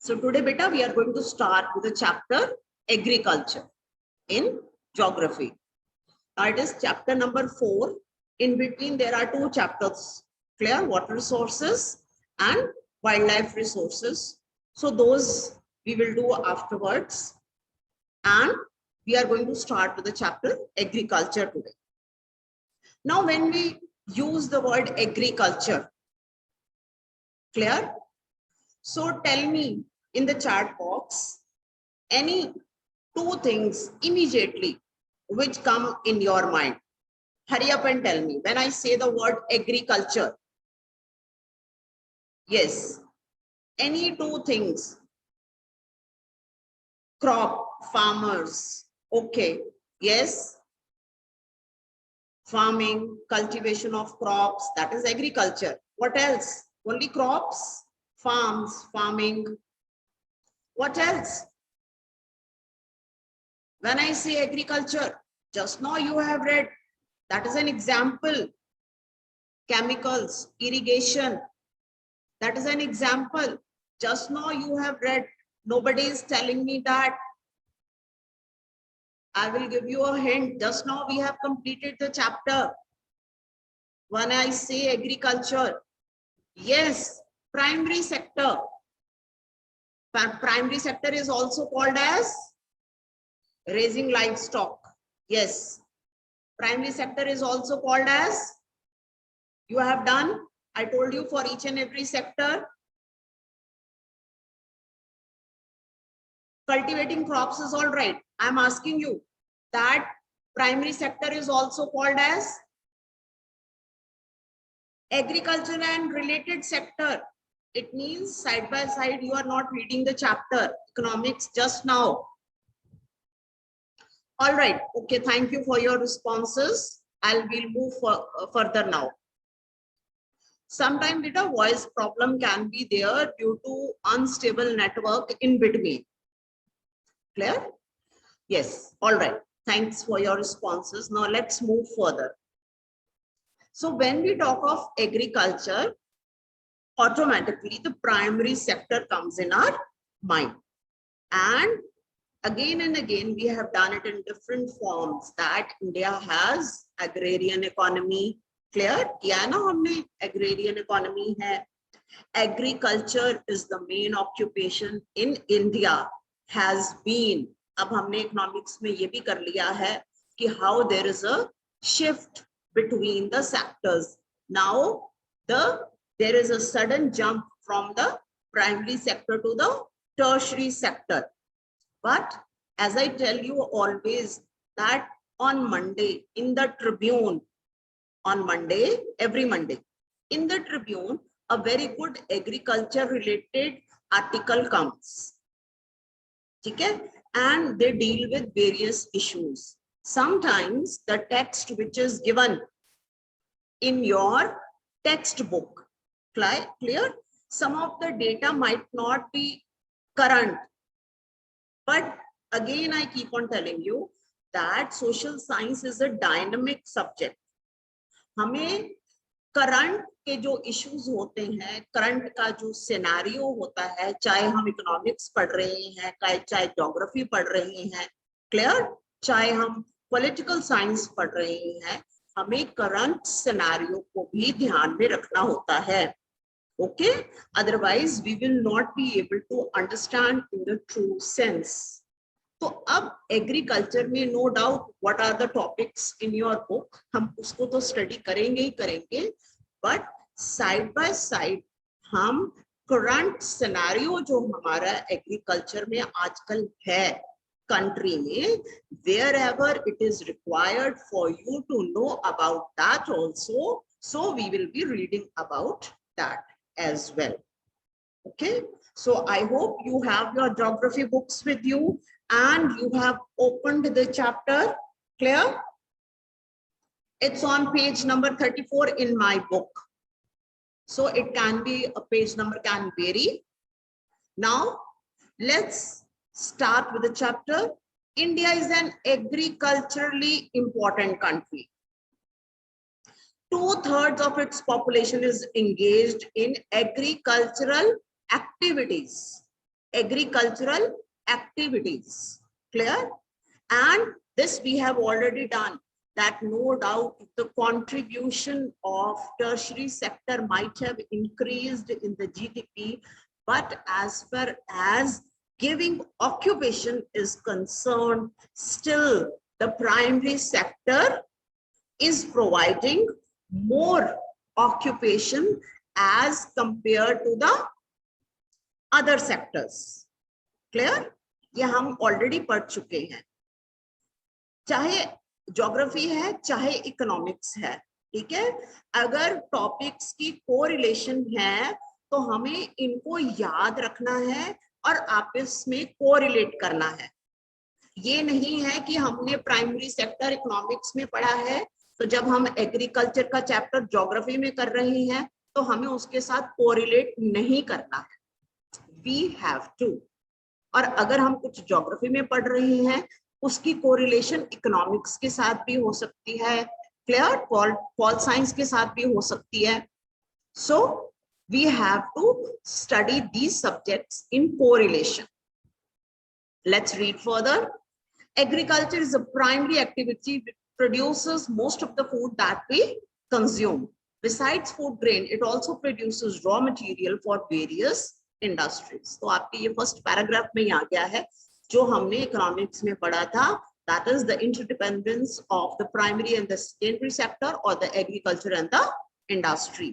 So today, beta, we are going to start with the chapter agriculture in geography. Now it is chapter number 4. In between, there are 2 chapters, clear, water resources and wildlife resources. So those we will do afterwards. And we are going to start with the chapter agriculture today. Now, when we use the word agriculture, clear? So tell me in the chat box any 2 things immediately which come in your mind. Hurry up and tell me when I say the word agriculture. Yes, any 2 things. Crop, farmers. Okay, yes. Farming, cultivation of crops, that is agriculture. What else? Only crops, farms, farming. What else? When I say agriculture, just now you have read, that is an example. Chemicals, irrigation, that is an example. Just now you have read, nobody is telling me that. I will give you a hint. Just now we have completed the chapter. When I say agriculture, yes, primary sector. Primary sector is also called as raising livestock. Yes, primary sector is also called as, you have done, I told you for each and every sector. Cultivating crops is all right. I'm asking you that primary sector is also called as agriculture and related sector. It means side by side you are not reading the chapter economics just now. All right. Okay. Thank you for your responses. We'll move further now. Sometimes a voice problem can be there due to unstable network in between. Clear? Yes. All right. Thanks for your responses. Now let's move further. So when we talk of agriculture, automatically the primary sector comes in our mind. And again, we have done it in different forms that India has agrarian economy. Clear? किया ना हमने agrarian economy है. Agriculture is the main occupation in India, has been. अब हमने economics में ये भी कर लिया है कि how there is a shift between the sectors. Now there is a sudden jump from the primary sector to the tertiary sector. But as I tell you always that on Monday in the Tribune, on Monday, every Monday, in the Tribune, a very good agriculture related article comes. Okay? And they deal with various issues. Sometimes the text which is given in your textbook, clear? Some of the data might not be current. But again, I keep on telling you that social science is a dynamic subject. हमें current के जो issues होते हैं, current का जो scenario होता है, चाहे हम इकोनॉमिक्स पढ़ रहे हैं, चाहे ज्योग्राफी पढ़ रहे हैं, क्लियर, चाहे हम पॉलिटिकल साइंस पढ़ रहे हैं, हमें करंट सिनेरियो को भी ध्यान में रखना होता है. Okay, otherwise we will not be able to understand in the true sense. तो अब एग्रीकल्चर में no doubt what are the topics in your book, हम उसको तो स्टडी करेंगे ही करेंगे, बट साइड बाय साइड हम करंट सिनेरियो जो हमारा एग्रीकल्चर में आजकल है कंट्री में, wherever it is required for you to know about that also, so we will be reading about that as well. Okay, so I hope you have your geography books with you and you have opened the chapter. Clear? It's on page number 34 in my book, so it can be a page number can vary. Now let's start with the chapter. India is an agriculturally important country. 2/3 of its population is engaged in agricultural activities. agricultural activities. Clear? And this we have already done, that no doubt the contribution of tertiary sector might have increased in the GDP, but as far as giving occupation is concerned, still the primary sector is providing more occupation as compared to the other sectors. Clear? ये हम already पढ़ चुके हैं, चाहे geography है चाहे economics है, ठीक है। अगर टॉपिक्स की कोरिलेशन है तो हमें इनको याद रखना है और आपस में कोरिलेट करना है। ये नहीं है कि हमने प्राइमरी सेक्टर इकोनॉमिक्स में पढ़ा है तो जब हम एग्रीकल्चर का चैप्टर ज्योग्राफी में कर रहे हैं तो हमें उसके साथ कोरिलेट नहीं करना है, वी हैव टू। और अगर हम कुछ ज्योग्राफी में पढ़ रहे हैं उसकी कोरिलेशन इकोनॉमिक्स के साथ भी हो सकती है, क्लियर, पॉल साइंस के साथ भी हो सकती है। So we have to study these subjects in correlation. Let's read further. Agriculture is a primary activity which produces most of the food that we consume. Besides food grain, it also produces raw material for various industries. तो आपके ये first paragraph में आ गया है जो हमने economics में पढ़ा था, that is the interdependence of the primary and the secondary sector or the agriculture and the industry.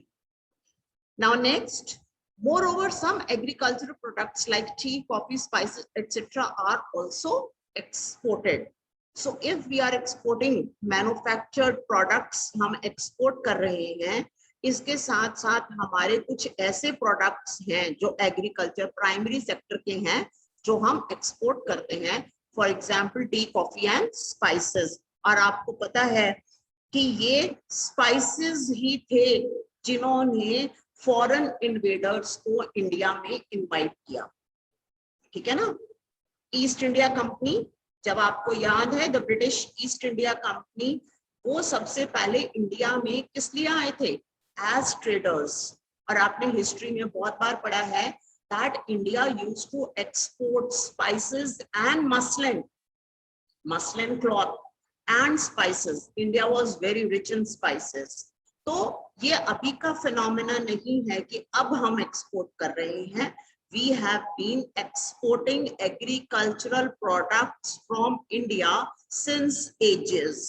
Now next, moreover, some agricultural products like tea, coffee, spices, etc. are also exported. So if we are exporting manufactured products, हम export कर रहे हैं, इसके साथ साथ हमारे कुछ ऐसे products हैं जो agriculture primary sector के हैं जो हम export करते हैं, for example tea, coffee and spices। और आपको पता है कि ये spices ही थे जिन्होंने foreign invaders को इंडिया में invite किया, ठीक है ना। ईस्ट इंडिया कंपनी, जब आपको याद है the British East India Company, वो सबसे पहले इंडिया में किस लिए आए थे? As traders. और आपने हिस्ट्री में बहुत बार पढ़ा है that India used to export spices and muslin cloth and spices. India was very rich in spices. तो ये अभी का फिनोमेना नहीं है कि अब हम एक्सपोर्ट कर रहे हैं। We have been exporting agricultural products from India since ages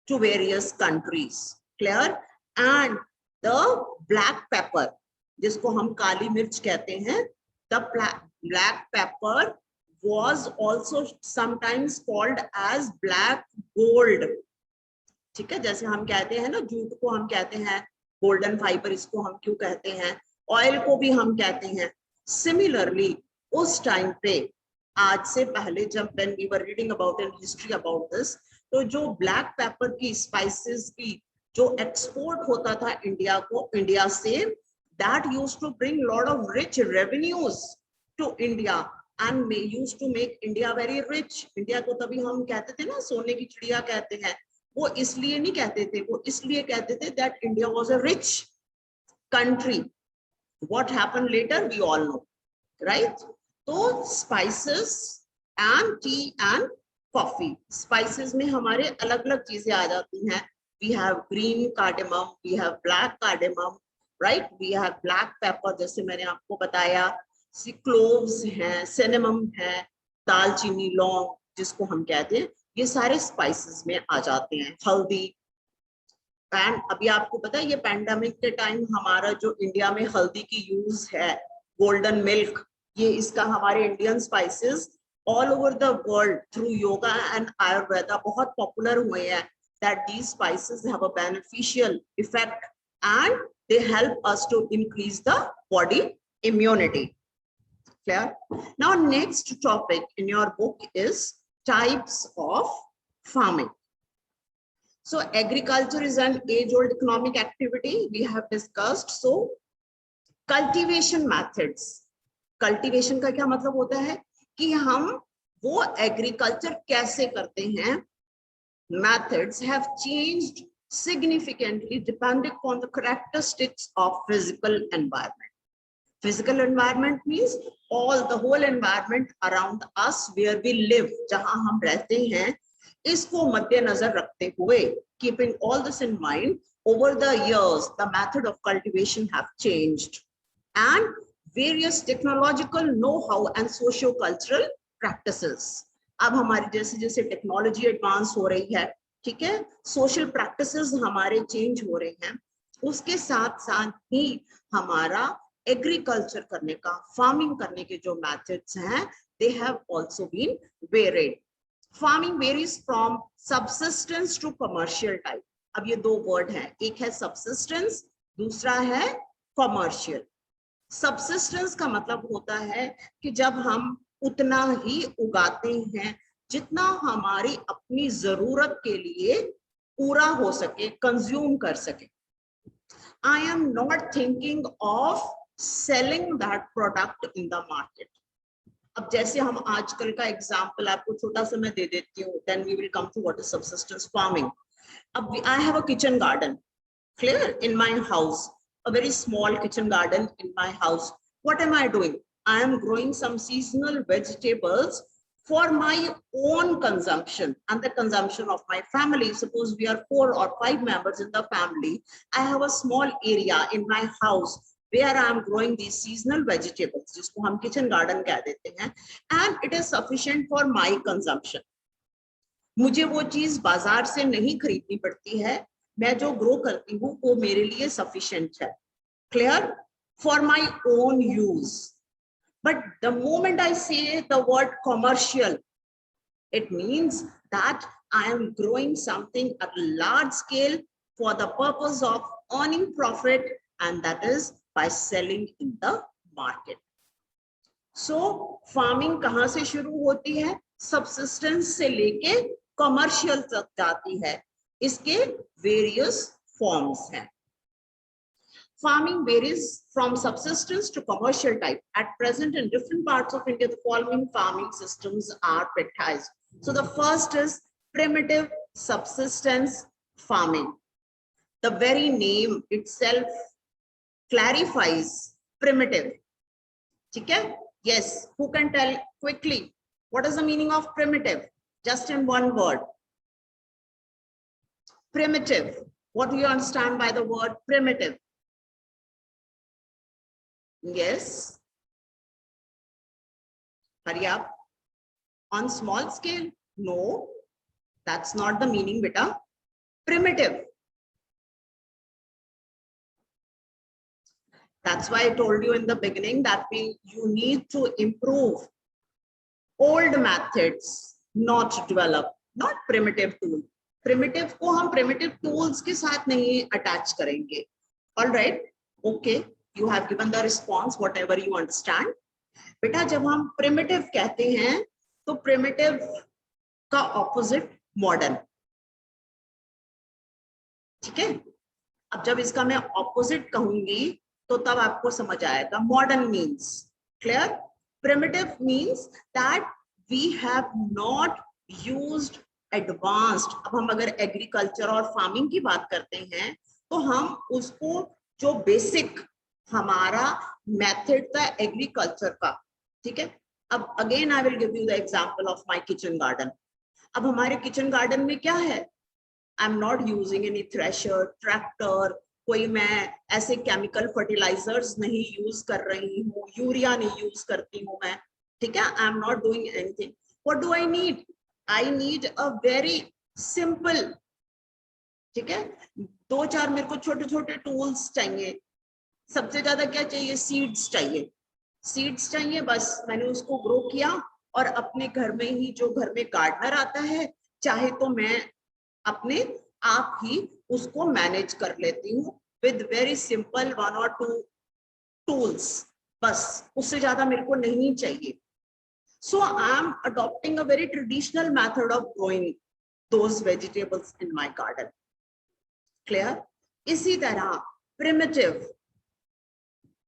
to various countries. Clear? And the black pepper, जिसको हम काली मिर्च कहते हैं, the black pepper was also sometimes called as black gold. ठीक है, जैसे हम कहते हैं ना जूट को हम कहते हैं गोल्डन फाइबर, इसको हम क्यों कहते हैं, ऑयल को भी हम कहते हैं। Similarly, उस टाइम पे, आज से पहले जब when we were reading about in history about this, तो जो ब्लैक पेपर की स्पाइसेस की जो एक्सपोर्ट होता था इंडिया से, that used to bring lot of rich revenues to India and used to make India very rich. India को तभी हम कहते थे ना सोने की चिड़िया कहते हैं, वो इसलिए नहीं कहते थे, वो इसलिए कहते थे that India was a rich country. What happened later we all know, right? तो spices and tea and coffee, spices में हमारे अलग अलग चीजें आ जाती हैं। We have green cardamom, we have black cardamom, right? We have black pepper, जैसे मैंने आपको बताया, cloves हैं, cinnamon है, दालचीनी, लौंग जिसको हम कहते हैं, ये सारे spices में आ जाते हैं। हल्दी, एंड अभी आपको पता है ये पैंडेमिक के टाइम हमारा जो इंडिया में हल्दी की यूज है, गोल्डन मिल्क, ये इसका हमारे Indian spices all over the world through yoga and ayurveda बहुत पॉपुलर हुए हैं, that these spices have a beneficial effect and they help us to increase the body immunity. Clear? Now next topic in your book is types of farming. So agriculture is an age-old economic activity we have discussed. So cultivation methods, cultivation का क्या मतलब होता है कि हम वो agriculture कैसे करते हैं, methods have changed significantly depending on the characteristics of physical environment. Physical environment means all the whole environment around us where we live, जहां हम रहते हैं, इसको मद्देनजर रखते हुए, keeping all this in mind, over the years the method of cultivation have changed and various technological know-how and socio-cultural practices. अब हमारी जैसे जैसे टेक्नोलॉजी एडवांस हो रही है, ठीक है, सोशल प्रैक्टिसेस हमारे चेंज हो रहे हैं, उसके साथ साथ ही हमारा एग्रीकल्चर करने का, फार्मिंग करने के जो मेथड्स हैं, they have also been varied. Farming varies from subsistence to commercial type. अब ये दो वर्ड हैं, एक है सबसिस्टेंस, दूसरा है कमर्शियल. सबसिस्टेंस का मतलब होता है कि जब हम उतना ही उगाते हैं जितना हमारी अपनी जरूरत के लिए पूरा हो सके, कंज्यूम कर सके. I am not thinking of selling that product in the market. अब जैसे हम आजकल का एग्जाम्पल आपको छोटा सा मैं दे देती हूँ, then we will come to what is subsistence farming. अब I have a kitchen garden, clear, in my house, a very small kitchen garden in my house. What am I doing? I am growing some seasonal vegetables for my own consumption and the consumption of my family. Suppose we are 4 or 5 members in the family. I have a small area in my house where I am growing these seasonal vegetables, जिसको हम kitchen garden कह देते हैं, and it is sufficient for my consumption. मुझे वो चीज बाजार से नहीं खरीदनी पड़ती है, मैं जो ग्रो करती हूँ वो मेरे लिए sufficient है. Clear? For my own use. But the moment I say the word commercial, it means that I am growing something at a large scale for the purpose of earning profit, and that is by selling in the market. So farming कहाँ से शुरू होती है? Subsistence से लेके commercial तक जाती है. इसके various forms हैं. Farming varies from subsistence to commercial type. At present, in different parts of India, the following farming systems are practiced. So the first is primitive subsistence farming. The very name itself clarifies primitive. Okay? Yes, who can tell quickly what is the meaning of primitive? Just in one word. Primitive. What do you understand by the word primitive? Yes. Hurry up. On small scale? No, that's not the meaning, beta. Primitive. That's why I told you in the beginning that you need to improve old methods, not develop, not primitive tool. Primitive को हम primitive tools के साथ नहीं attach करेंगे. All right? Okay. You have given the response, whatever you understand. बेटा जब हम primitive कहते हैं तो primitive का opposite modern. ठीक है? अब जब इसका मैं opposite कहूंगी तो तब आपको समझ आएगा. Modern means, clear? Primitive means that we have not used advanced. अब हम अगर agriculture और farming की बात करते हैं तो हम उसको जो basic हमारा मेथड था एग्रीकल्चर का, ठीक है. अब again I will give you the example of my kitchen garden. अब हमारे किचन गार्डन में क्या है? आई am not using any thresher, tractor, कोई मैं ऐसे केमिकल फर्टिलाइजर्स नहीं यूज कर रही हूँ, यूरिया नहीं यूज करती हूँ मैं, ठीक है. आई am not doing anything. What do I need? I need a very simple, ठीक है, 2-4 मेरे को छोटे छोटे टूल्स चाहिए. सबसे ज्यादा क्या चाहिए? सीड्स चाहिए. सीड्स चाहिए, बस मैंने उसको ग्रो किया और अपने घर में ही, जो घर में गार्डनर आता है, चाहे तो मैं अपने आप ही उसको मैनेज कर लेती हूँ with very simple 1 or 2 tools. बस उससे ज्यादा मेरे को नहीं चाहिए. So I am adopting a very traditional method of growing those vegetables in my garden. Clear? इसी तरह प्रिमिटिव.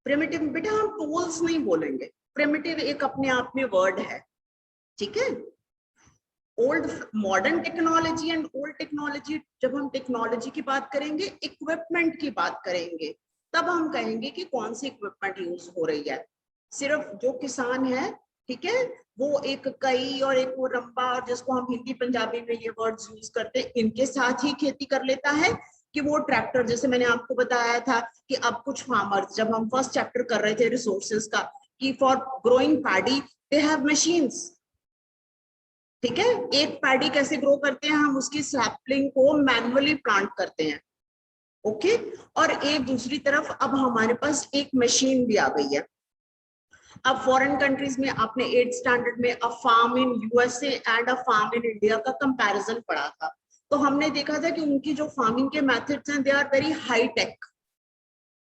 प्रिमिटिव बेटा हम टूल्स नहीं बोलेंगे. प्रिमिटिव एक अपने आप में वर्ड है, ठीक है. Old modern technology and old technology, जब हम टेक्नोलॉजी की बात करेंगे, इक्विपमेंट की बात करेंगे, तब हम कहेंगे कि कौन सी इक्विपमेंट यूज हो रही है। सिर्फ जो किसान है, ठीक है, वो एक कई और एक वो रंबा, और जिसको हम हिंदी पंजाबी में ये वर्ड्स यूज करते हैं, इनके साथ ही खेती कर लेता है, कि वो ट्रैक्टर, जैसे मैंने आपको बताया था कि अब कुछ फार्मर्स, जब हम फर्स्ट चैप्टर कर रहे थे रिसोर्सेज का, कि for growing paddy they have machines, ठीक है, एक पैडी कैसे ग्रो करते हैं, हम उसकी सैपलिंग को मैनुअली प्लांट करते हैं, ओके। और एक दूसरी तरफ अब हमारे पास एक मशीन भी आ गई है। अब फॉरेन कंट्रीज में आपने 8th स्टैंडर्ड में a farm in USA and a farm in India का कंपैरिजन पढ़ा था, तो हमने देखा था कि उनकी जो फार्मिंग के मेथड्स हैं, they are very high tech.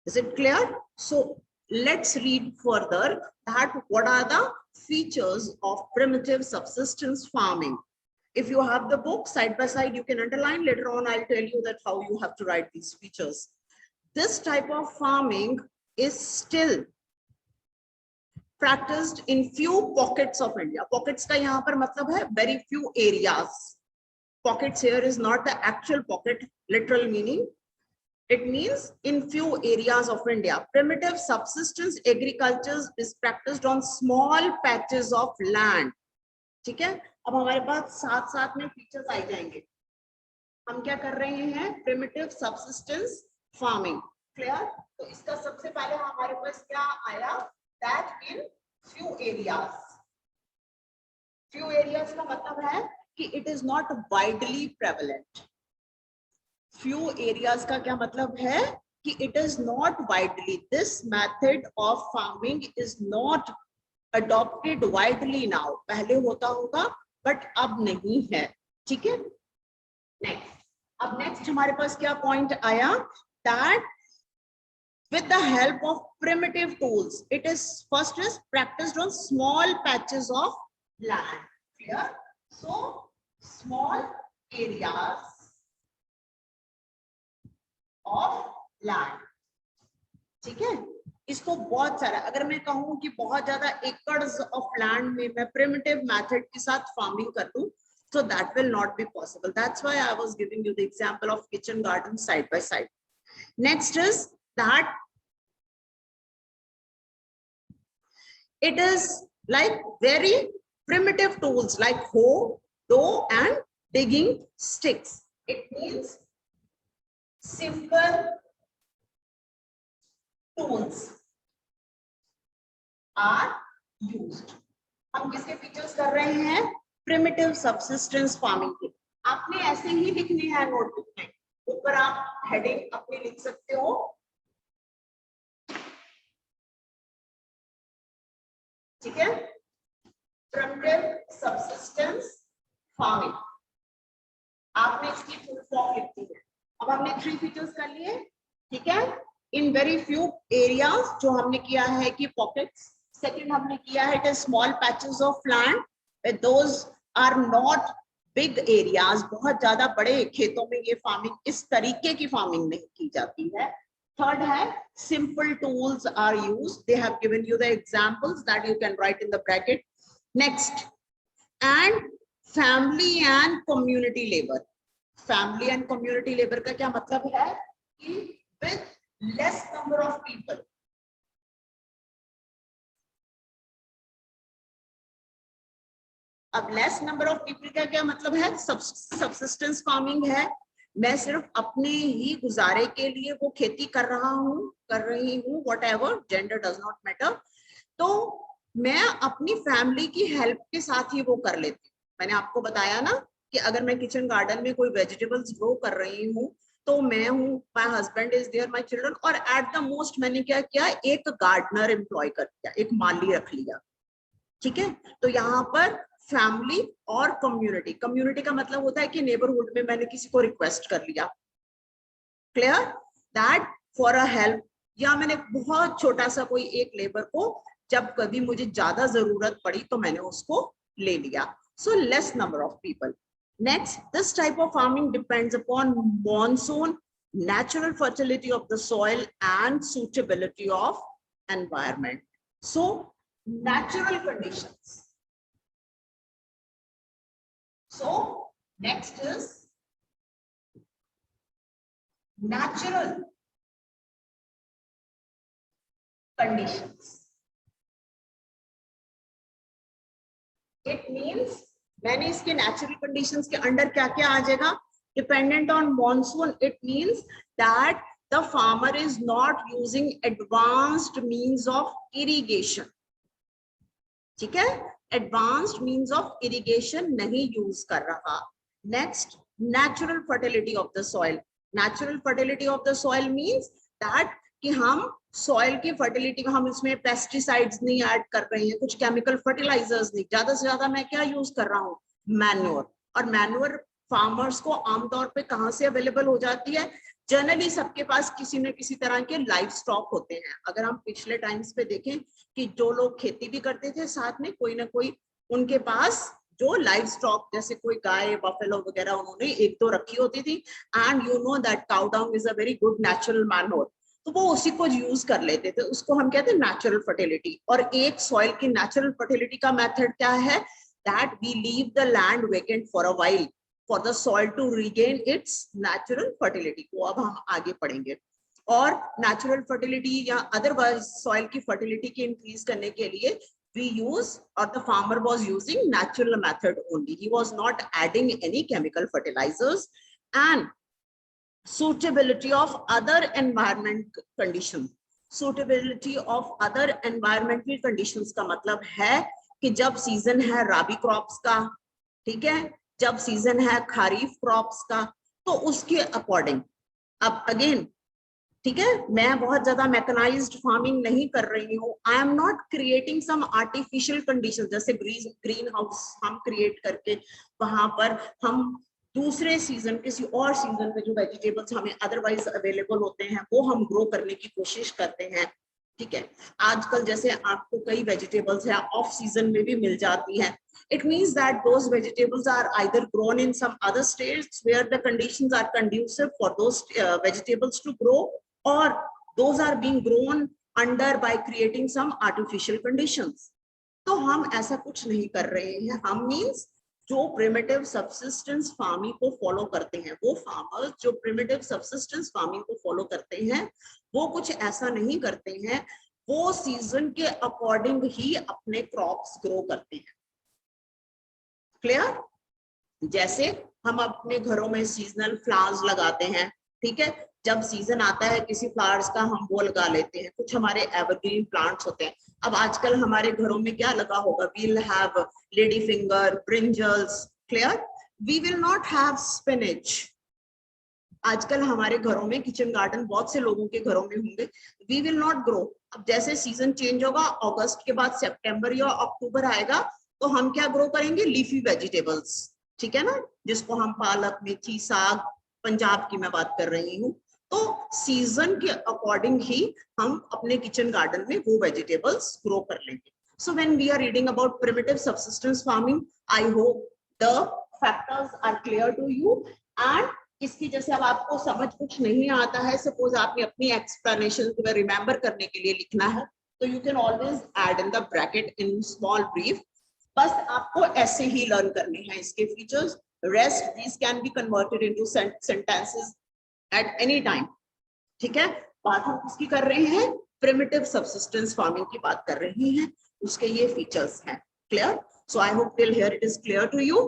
Is it clear? So let's read further that what are the features of primitive subsistence farming. If you have the book side by side, you can underline. Later on I'll tell you that how you have to write these features. This type of farming is still practiced in few pockets of India. Pockets का यहाँ पर मतलब है very few areas. Pockets here is not the actual pocket literal meaning. It means in few areas of India. Primitive subsistence agriculture is practiced on small patches of land. ठीक है, अब हमारे पास साथ साथ में फीचर्स आ जाएंगे। हम क्या कर रहे हैं? Primitive subsistence farming. क्लियर? तो इसका सबसे पहले हमारे पास क्या आया? That in few areas. Few areas का मतलब है कि it is not widely prevalent. Few areas का क्या मतलब है? कि it is not widely, this method of farming is not adopted widely now. पहले होता होगा बट अब नहीं है, ठीक है। नेक्स्ट, अब नेक्स्ट हमारे पास क्या पॉइंट आया? That with the help of primitive tools, it is first is practiced on small patches of land. Clear? So small areas of land, ठीक है। इसको बहुत सारा, अगर मैं कहूं कि बहुत ज्यादा एकड़्स ऑफ लैंड में मैं प्रिमिटिव मेथड के साथ फार्मिंग कर दूं, so that will not be possible. That's why I was giving you the example of kitchen garden side by side. Next is that it is like very primitive tools like hoe, dough and digging sticks. It means simple tools are used. हम किसके features कर रहे हैं? Primitive subsistence farming के। आपने ऐसे ही लिखने हैं नोटबुक में, ऊपर आप हेडिंग अपनी लिख सकते हो, ठीक है। प्रिमिटिव सबसिस्टेंस फार्मिंग, आपने इसकी फुल फॉर्म लिखती है। अब हमने 3 फीचर्स कर लिए, ठीक है। इन वेरी फ्यू एरियाज, जो हमने किया है कि पॉकेट्स। सेकंड हमने किया है कि small patches of land, those are not big areas, बहुत ज्यादा बड़े खेतों में ये फार्मिंग, इस तरीके की फार्मिंग नहीं की जाती है। थर्ड है simple tools are used. They have given you the examples that you can write in the bracket. Next, and family and community labor. Family and community labor का क्या मतलब है? कि with less number of people, अब less number of people का क्या मतलब है? सबसिस्टेंस फार्मिंग है, मैं सिर्फ अपने ही गुजारे के लिए वो खेती कर रही हूँ, what ever, gender does not matter. तो मैं अपनी फैमिली की हेल्प के साथ ही वो कर लेती हूँ। मैंने आपको बताया ना कि अगर मैं किचन गार्डन में कोई वेजिटेबल्स ग्रो कर रही हूँ, तो मैं हूँ, my husband is there, my children, और एट द मोस्ट मैंने क्या किया? एक गार्डनर एम्प्लॉय कर दिया, एक माली रख लिया, ठीक है। तो यहाँ पर फैमिली और कम्युनिटी, कम्युनिटी का मतलब होता है कि नेबरहुड में मैंने किसी को रिक्वेस्ट कर लिया, clear, that for a help, या मैंने बहुत छोटा सा कोई एक लेबर को जब कभी मुझे ज्यादा जरूरत पड़ी तो मैंने उसको ले लिया। So less number of people. Next, this type of farming depends upon monsoon, natural fertility of the soil and suitability of environment. So natural conditions. So next is natural conditions. It means मैंने इसके natural conditions के under क्या क्या आ जाएगा, dependent on monsoon. It means that the farmer is not using advanced means of irrigation. ठीक है, advanced means of irrigation नहीं use कर रहा. Next, natural fertility of the soil. Natural fertility of the soil means that कि हम soil की fertility को हम इसमें पेस्टिसाइड्स नहीं ऐड कर रहे हैं, कुछ केमिकल फर्टिलाइजर्स नहीं, ज्यादा से ज्यादा मैं क्या यूज कर रहा हूँ, मैन्योर. और मैन्योर फार्मर्स को आमतौर पे कहाँ से अवेलेबल हो जाती है, जनरली सबके पास किसी न किसी तरह के लाइव स्टॉक होते हैं. अगर हम पिछले टाइम्स पे देखें कि जो लोग खेती भी करते थे साथ में कोई ना कोई उनके पास जो लाइव स्टॉक जैसे कोई गाय बफेलो वगैरह उन्होंने एक दो रखी होती थी. And you know that cow dung is a very good natural manure, तो वो उसी को यूज कर लेते थे. उसको हम कहते हैं नेचुरल फर्टिलिटी. और एक सॉइल की नेचुरल फर्टिलिटी का मेथड क्या है, that we leave the land vacant for a while for the soil to regain its natural fertility. वो अब हम आगे पढ़ेंगे. और नेचुरल फर्टिलिटी या अदरवाइज सॉइल की फर्टिलिटी की इंक्रीज करने के लिए we use or the farmer was using natural method only. He was not adding any chemical fertilizers. And suitability of other environment conditions. Suitability of other environmental conditions का मतलब है कि जब सीजन है राबी क्रॉप्स का, ठीक है, जब सीजन है खरीफ क्रॉप्स का, तो उसके अकॉर्डिंग. अब अगेन ठीक है, मैं बहुत ज्यादा मैकेनाइज्ड फार्मिंग नहीं कर रही हूँ. I am not creating some artificial condition, जैसे ग्रीन हाउस हम क्रिएट करके वहां पर हम दूसरे सीजन किसी और सीजन में जो वेजिटेबल्स हमें अदरवाइज अवेलेबल होते हैं वो हम ग्रो करने की कोशिश करते हैं. ठीक है, आजकल जैसे आपको कई वेजिटेबल्स है ऑफ सीजन में भी मिल जाती हैं. It means that those vegetables are either grown in some other states where the conditions are conducive for those vegetables to grow, or those are being grown under by creating some artificial conditions. तो हम ऐसा कुछ नहीं कर रहे हैं. हम means जो प्रिमिटिव सबसिस्टेंस फार्मिंग को फॉलो करते हैं, वो फार्मर्स जो प्रिमिटिव सबसिस्टेंस फार्मिंग को फॉलो करते हैं वो कुछ ऐसा नहीं करते हैं. वो सीजन के अकॉर्डिंग ही अपने क्रॉप्स ग्रो करते हैं. क्लियर? जैसे हम अपने घरों में सीजनल फ्लावर्स लगाते हैं, ठीक है, जब सीजन आता है किसी फ्लावर्स का हम वो लगा लेते हैं. कुछ हमारे एवरग्रीन प्लांट्स होते हैं. अब आजकल हमारे घरों में क्या लगा होगा, we will have lady finger, brinjals. Clear? We will not have spinach. आजकल हमारे घरों में किचन गार्डन बहुत से लोगों के घरों में होंगे. We will not grow. अब जैसे सीजन चेंज होगा, अगस्त के बाद सितंबर या अक्टूबर आएगा, तो हम क्या ग्रो करेंगे, लीफी वेजिटेबल्स. ठीक है ना, जिसको हम पालक, मेथी, साग, पंजाब की मैं बात कर रही हूँ. तो सीजन के अकॉर्डिंग ही हम अपने किचन गार्डन में वो वेजिटेबल्स ग्रो कर लेंगे. So when we are reading about primitive subsistence farming, I hope the factors are clear to you. And इसकी जैसे अब आपको समझ कुछ नहीं आता है, सपोज आपने अपनी एक्सप्लेनेशन को रिमेंबर करने के लिए लिखना है, तो you can always add in the bracket in small brief. बस आपको ऐसे ही लर्न करने हैं इसके features. Rest these can be converted into sentences at any time. ठीक है, बात हम किसकी कर रहे हैं, प्रिमिटिव सबसिस्टेंस फार्मिंग की बात कर रहे हैं. उसके ये फीचर्स हैं. Clear? So I hope till here it is clear to you.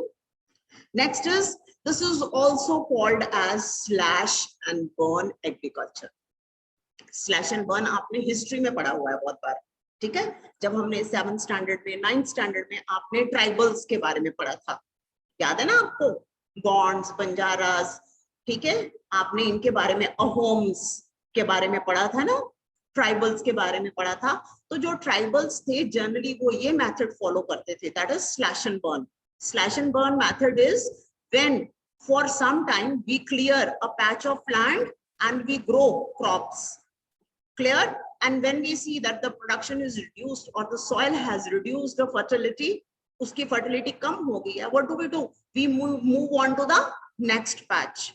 Next is, this is also called as slash and burn agriculture. Slash and burn आपने हिस्ट्री में पढ़ा हुआ है बहुत बार. ठीक है, जब हमने 7th स्टैंडर्ड में, 9th स्टैंडर्ड में आपने ट्राइबल्स के बारे में पढ़ा था, याद है ना आपको, गॉन्ड्स, बंजारास. ठीक है, आपने इनके बारे में, अहोम्स के बारे में पढ़ा था ना, ट्राइबल्स के बारे में पढ़ा था. तो जो ट्राइबल्स थे जनरली वो ये मेथड फॉलो करते थे, that is slash and burn. Slash and burn method is when for some time we clear a patch of land and we grow crops. Clear? And when we see that the production is reduced or the soil has reduced the fertility, uski fertility kam ho gayi hai, what do? We move on to the next patch,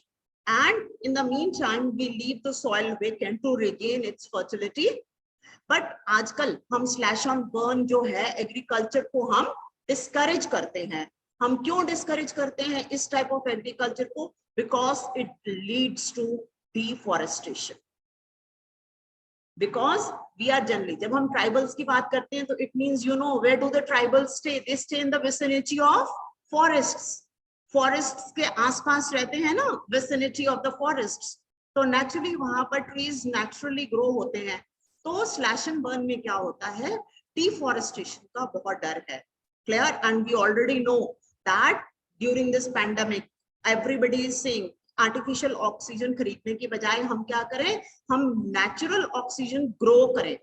and in the meantime we leave the soil vacant to regain its fertility. But आजकल हम slash and burn जो है agriculture को हम discourage करते हैं. हम क्यों डिस्करेज करते हैं इस टाइप ऑफ एग्रीकल्चर को? Because it leads to deforestation. Because we are generally, जब हम tribals की बात करते हैं तो it means you know where do the tribals stay? They stay in the vicinity of forests. Forests के आसपास रहते हैं ना, vicinity of the forests. तो naturally वहां पर trees naturally grow होते हैं. तो slash and burn में क्या होता है? Deforestation का बहुत डर है. Clear? And we already know that during this pandemic, everybody is saying artificial oxygen खरीदने की बजाय हम क्या करें, हम नेचुरल ऑक्सीजन ग्रो करें.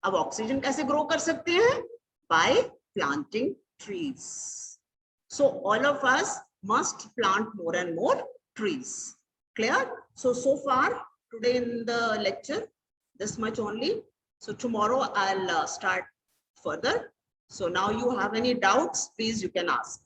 अब ऑक्सीजन कैसे ग्रो कर सकते हैं? Bye planting trees. So all of us must plant more and more trees. Clear? so far today in the lecture this much only. So tomorrow I'll start further. So now you have any doubts, please you can ask.